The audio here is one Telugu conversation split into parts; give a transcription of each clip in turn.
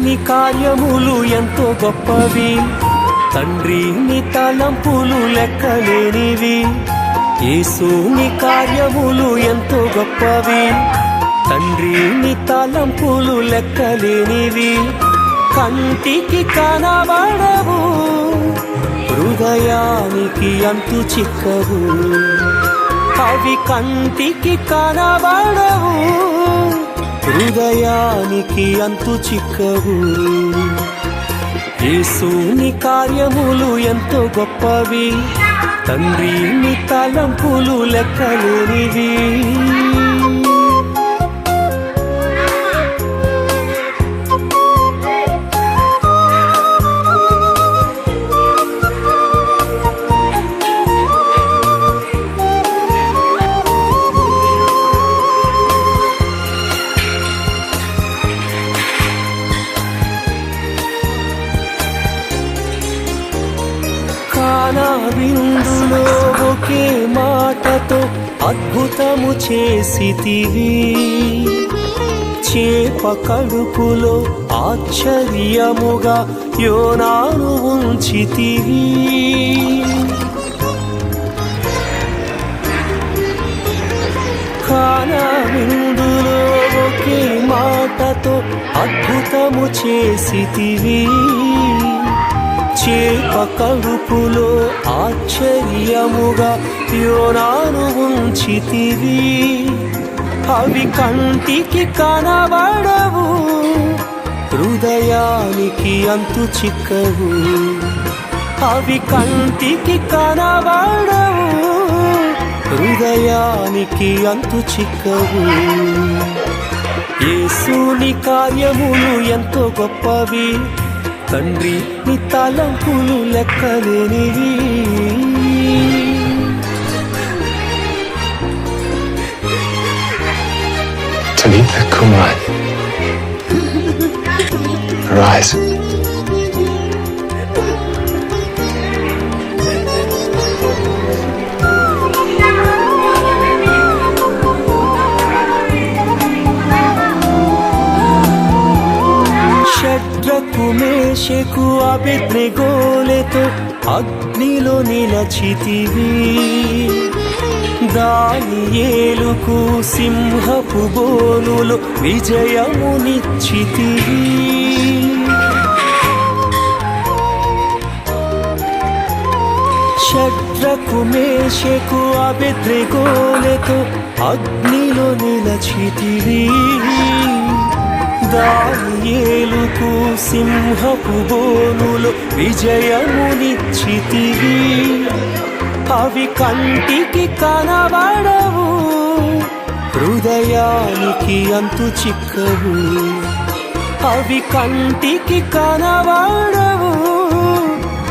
నీ కార్యములు ఎంతో గొప్పవి, తండ్రి నీ తలంపులు లెక్కలేనివి. యేసు నీ కార్యములు ఎంతో గొప్పవి, తండ్రి నీ తలంపులు లెక్కలేనివి. కంటికి కనబడవు, హృదయానికి అంతు చిక్కవు. అవి కంటికి కనబడవు, హృదయానికి అంతు చిక్కవు. యేసు నీ కార్యములు ఎంతో గొప్పవి, తండ్రి నీ తలంపులు లెక్కలేనివి. కానా విందులో ఒకే మాటతో అద్భుతము చేసితివి, చేప కడుపులో ఆశ్చర్యముగా యోనాను ఉంచితివి. కానా విందులో ఒకే మాటతో అద్భుతము చేసితివి, చేప కడుపులో ఆశ్చర్యముగా యోనాను ఉంచితివి. అవి కంటికి కనబడవు, హృదయానికి అంతు చిక్కవు. అవి కంటికి కనబడవు, హృదయానికి అంతు చిక్కవు. యేసు నీ కార్యములు ఎంతో గొప్పవి, తండ్రి నీ తలంపులు లెక్కలేనివి. Talitha Kumai, rise. షడ్రకు మేషకు అబేద్నెగోలతో అగ్నిలో నిలచితివి, దానియేలుకు సింహపు బోనులో విజయమునిచ్చితివి. షడ్రకు మేషకు అబేద్నెగోలతో అగ్నిలో నిలచితివి, దానియేలుకు సింహపు బోనులో విజయమునిచ్చితివి. అవి కంటికి కనబడవు, హృదయానికి అంతు చిక్కవు. అవి కంటికి కనబడవు,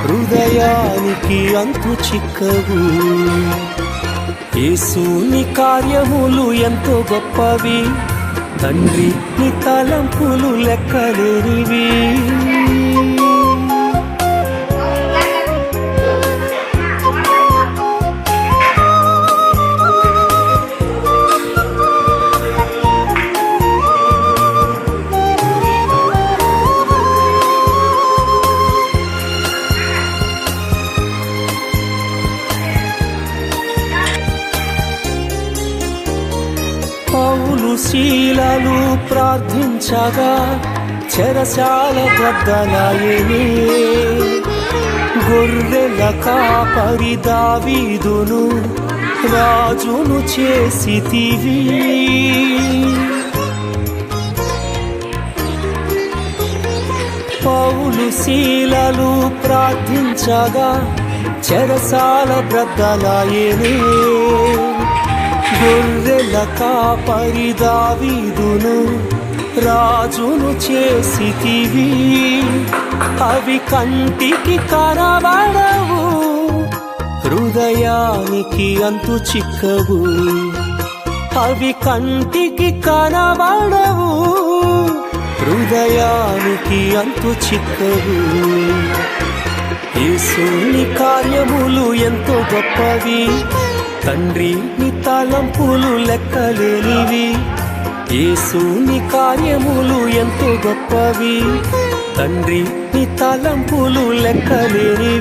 హృదయానికి అంతు చిక్కవు. యేసు నీ కార్యములు ఎంతో గొప్పవి, తండ్రి నీ తలంపులు లెక్కలేనివి. పౌలు శీలలు ప్రార్థించగా చెరసాల బద్దలాయెనే, గొర్రెల కాపరి దావీదును రాజును చేసితివి. పౌలు శీలలు ప్రార్థించగా చెరసాల బద్దలాయెనే, గొర్రెల కాపరి దావీదును రాజును చేసితివి. అవి కంటికి కనబడవు, హృదయానికి అంతు చిక్కవు. అవి కంటికి కనబడవు, హృదయానికి అంతు చిక్కవు. యేసు నీ కార్యములు ఎంతో గొప్పవి, తండ్రి నీ తలంపులు లెక్కలేనివి. యేసుని కార్యములు ఎంతో గొప్పవి, తండ్రి నీ తలంపులు లెక్కలేనివి.